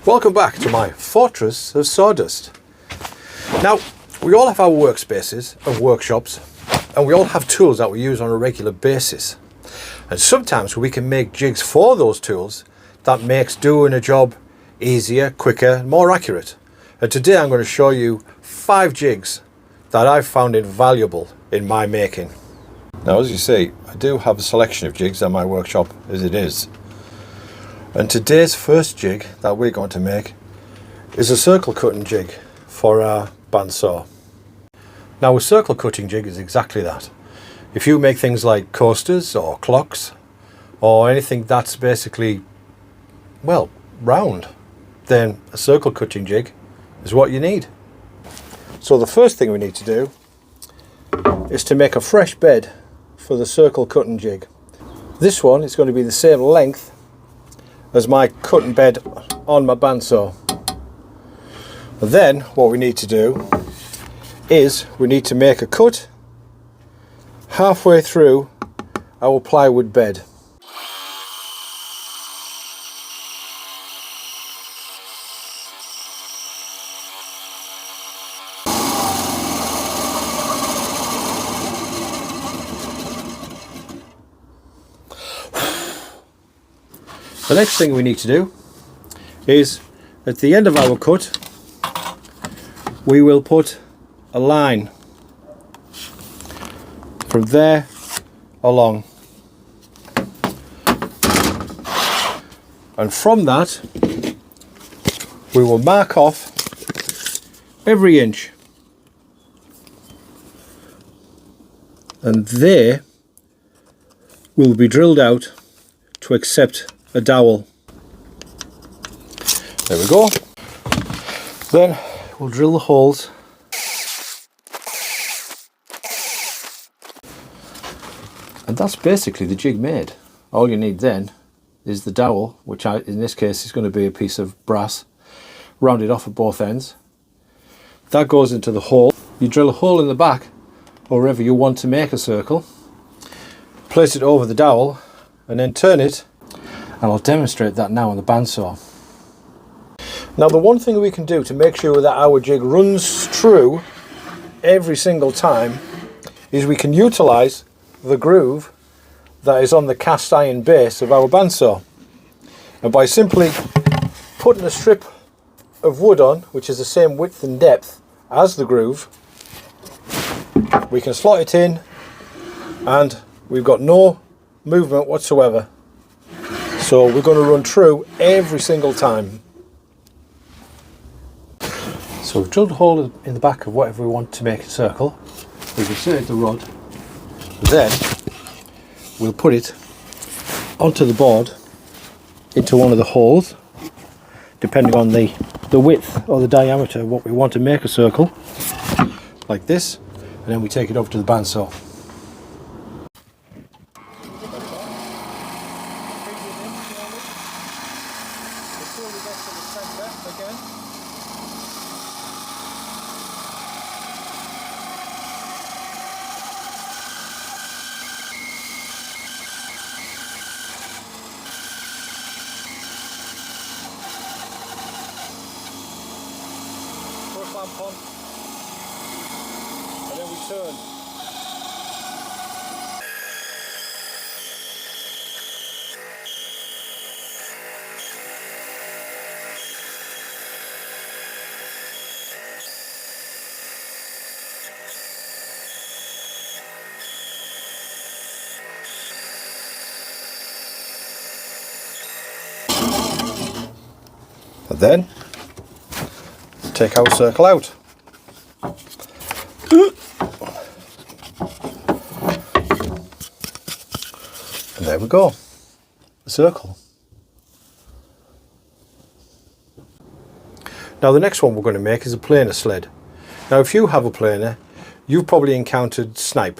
Welcome back to my fortress of sawdust. Now, we all have our workspaces and workshops, and we all have tools that we use on a regular basis. And sometimes we can make jigs for those tools that makes doing a job easier, quicker, and more accurate. And today I'm going to show you 5 jigs that I've found invaluable in my making. Now, as you see, I do have a selection of jigs at my workshop as it is. And today's first jig that we're going to make is a circle cutting jig for our bandsaw. Now, a circle cutting jig is exactly that. If you make things like coasters or clocks or anything that's basically, well, round, then a circle cutting jig is what you need. So the first thing we need to do is to make a fresh bed for the circle cutting jig. This one is going to be the same length as my cutting bed on my bandsaw. Then what we need to do is we need to make a cut halfway through our plywood bed. The next thing we need to do is, at the end of our cut, we will put a line from there along, and from that we will mark off every inch, and there will be drilled out to accept a dowel. There we go. Then we'll drill the holes and that's basically the jig made. All you need then is the dowel, which in this case is going to be a piece of brass rounded off at both ends. That goes into the hole. You drill a hole in the back or wherever you want to make a circle, place it over the dowel and then turn it. And I'll demonstrate that now on the bandsaw. Now, the one thing we can do to make sure that our jig runs true every single time is we can utilise the groove that is on the cast iron base of our bandsaw. And by simply putting a strip of wood on, which is the same width and depth as the groove, we can slot it in and we've got no movement whatsoever. So we're going to run true every single time. So we've drilled a hole in the back of whatever we want to make a circle. We've inserted the rod. Then we'll put it onto the board into one of the holes, depending on the width or the diameter of what we want to make a circle, like this, and then we take it over to the bandsaw. On, and then we turn. And then take our circle out. And there we go, a circle. Now the next one we're going to make is a planer sled. Now if you have a planer, you've probably encountered snipe.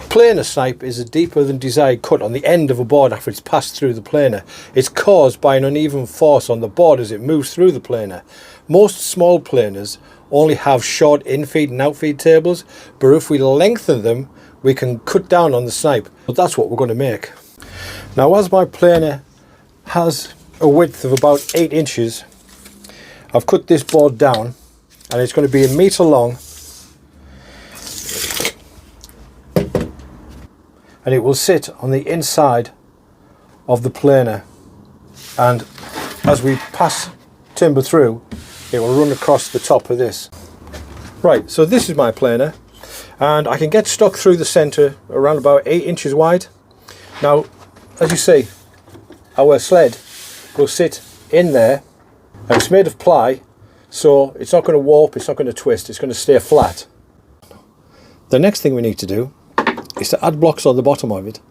Planer snipe is a deeper than desired cut on the end of a board after it's passed through the planer. It's caused by an uneven force on the board as it moves through the planer. Most small planers only have short infeed and outfeed tables, but if we lengthen them, we can cut down on the snipe. But that's what we're going to make. Now, as my planer has a width of about 8 inches, I've cut this board down, and it's going to be 1 metre long, and it will sit on the inside of the planer, and as we pass timber through, it will run across the top of this. Right, so this is my planer, and I can get stuck through the centre around about 8 inches wide. Now, as you see, our sled will sit in there, and it's made of ply, so it's not going to warp, it's not going to twist, it's going to stay flat. The next thing we need to do is to add blocks on the bottom of it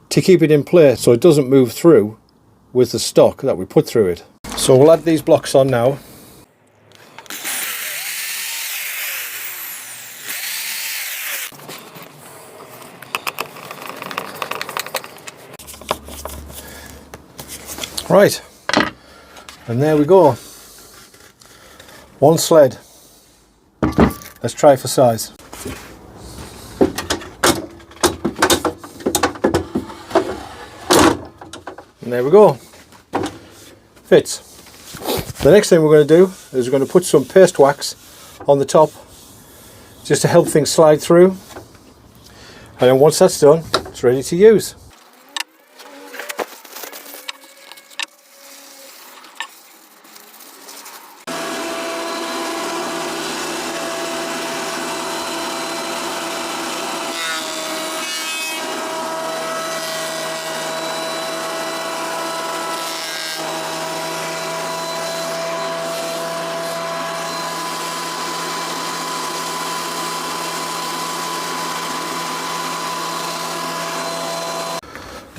to keep it in place so it doesn't move through with the stock that we put through it. So we'll add these blocks on now. Right, and there we go. One sled. Let's try for size. And there we go. Fits. The next thing we're going to do is we're going to put some paste wax on the top just to help things slide through. And then once that's done, it's ready to use.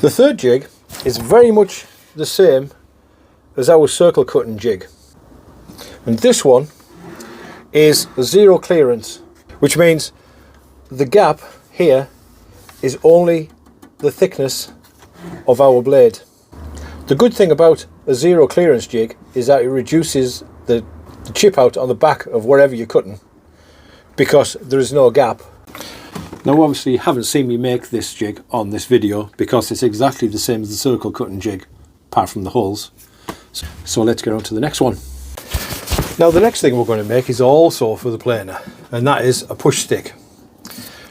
The third jig is very much the same as our circle cutting jig, and this one is zero clearance, which means the gap here is only the thickness of our blade. The good thing about a zero clearance jig is that it reduces the chip out on the back of wherever you're cutting, because there is no gap. Now obviously you haven't seen me make this jig on this video because it's exactly the same as the circle cutting jig apart from the holes. So let's get on to the next one. Now the next thing we're going to make is also for the planer, and that is a push stick.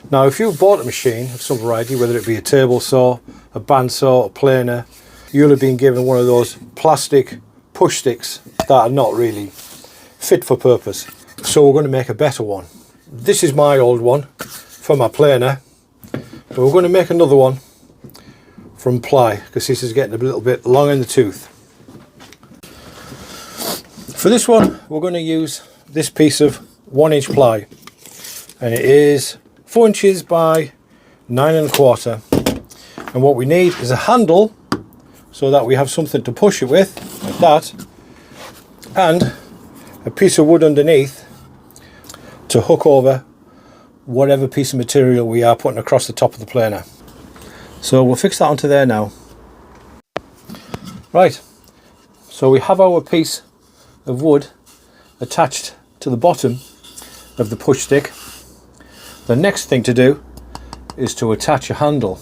Now if you've bought a machine of some variety, whether it be a table saw, a bandsaw, a planer, you'll have been given one of those plastic push sticks that are not really fit for purpose. So we're going to make a better one. This is my old one for my planer, but we're going to make another one from ply because this is getting a little bit long in the tooth. For this one we're going to use this piece of 1-inch ply, and it is 4 inches by 9 1/4, and what we need is a handle so that we have something to push it with, like that, and a piece of wood underneath to hook over whatever piece of material we are putting across the top of the planer. So we'll fix that onto there now. Right, so we have our piece of wood attached to the bottom of the push stick. The next thing to do is to attach a handle.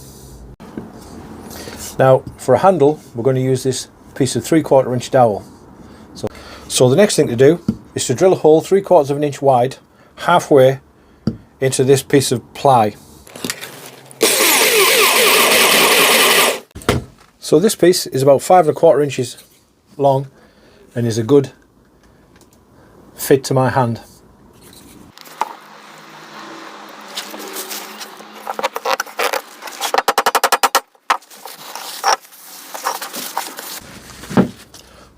Now for a handle we're going to use this piece of 3/4 inch dowel. So the next thing to do is to drill a hole 3/4 of an inch wide halfway into this piece of ply. So this piece is about 5 1/4 inches long and is a good fit to my hand.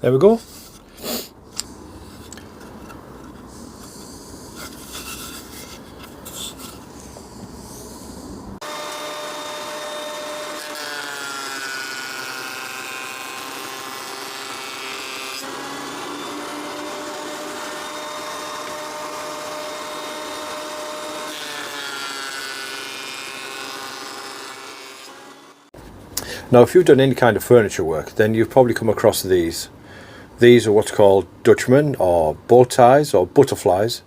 There we go. Now if you've done any kind of furniture work, then you've probably come across these. These are what's called Dutchmen or bow ties or butterflies.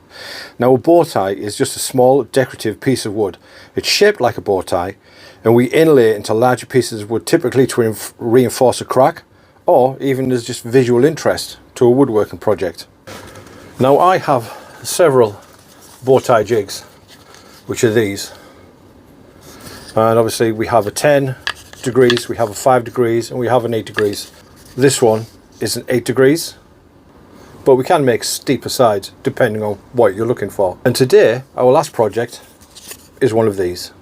Now a bow tie is just a small decorative piece of wood. It's shaped like a bow tie, and we inlay it into larger pieces of wood, typically to reinforce a crack, or even as just visual interest to a woodworking project. Now I have several bow tie jigs, which are these, and obviously we have a 10 degrees, we have a 5 degrees, and we have an 8 degrees. This one is an 8 degrees, but we can make steeper sides depending on what you're looking for. And today our last project is one of these.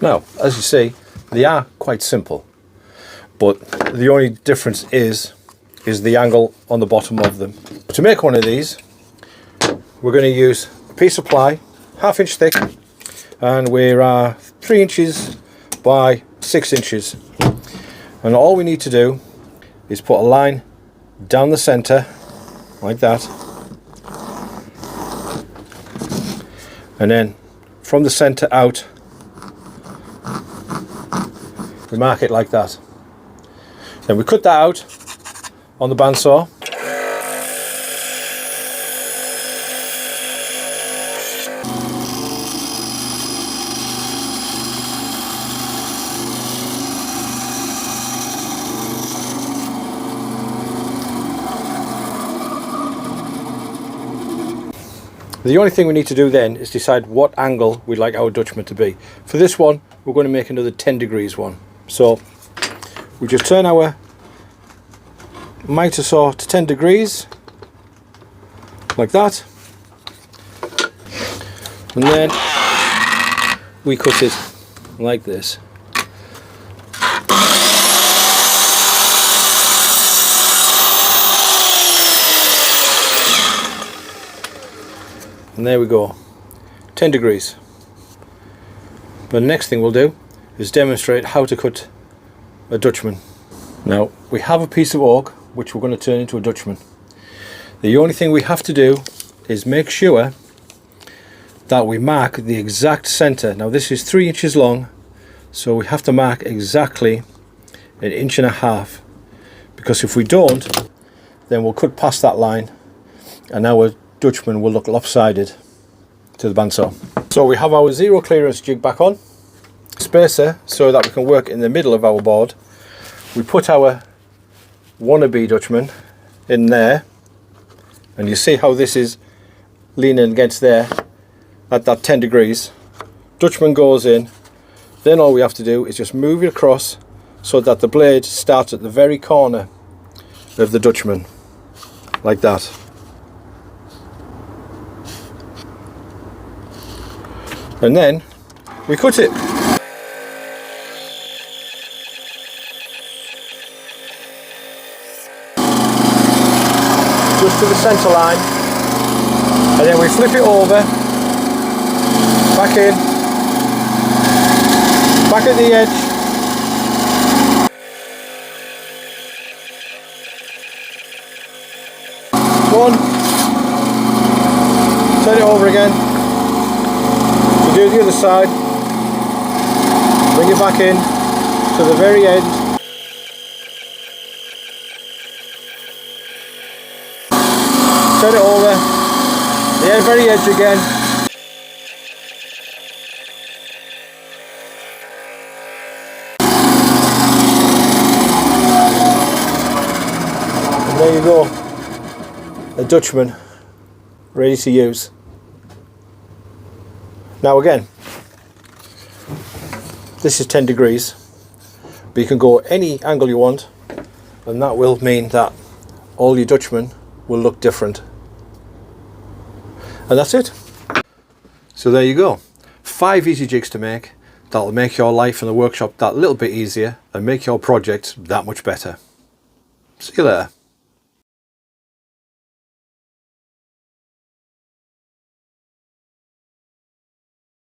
Now, as you see, they are quite simple, but the only difference is the angle on the bottom of them. To make one of these, we're going to use a piece of ply, 1/2 inch thick, and we're 3 inches by 6 inches. And all we need to do is put a line down the center, like that, and then from the center out, we mark it like that. Then we cut that out on the bandsaw. The only thing we need to do then is decide what angle we'd like our Dutchman to be. For this one, we're going to make another 10 degrees one. So we just turn our miter saw to 10 degrees, like that, and then we cut it like this. And there we go, 10 degrees. But the next thing we'll do is demonstrate how to cut a Dutchman. Now, we have a piece of oak which we're going to turn into a Dutchman. The only thing we have to do is make sure that we mark the exact center. Now this is 3 inches long, so we have to mark exactly 1.5 inches, because if we don't, then we'll cut past that line and our Dutchman will look lopsided to the bandsaw. So we have our zero clearance jig back on, spacer so that we can work in the middle of our board. We put our wannabe Dutchman in there, and you see how this is leaning against there at that 10 degrees. Dutchman goes in, then all we have to do is just move it across so that the blade starts at the very corner of the Dutchman, like that. And then we cut it. Just to the centre line, and then we flip it over, back in, back at the edge, one, turn it over again, we do the other side, bring it back in to the very end, turn it over, the very edge again, and there you go, a Dutchman ready to use. Now again, this is 10 degrees, but you can go any angle you want, and that will mean that all your Dutchmen will look different. And that's it. So there you go. 5 easy jigs to make that'll make your life in the workshop that little bit easier and make your projects that much better. See you later.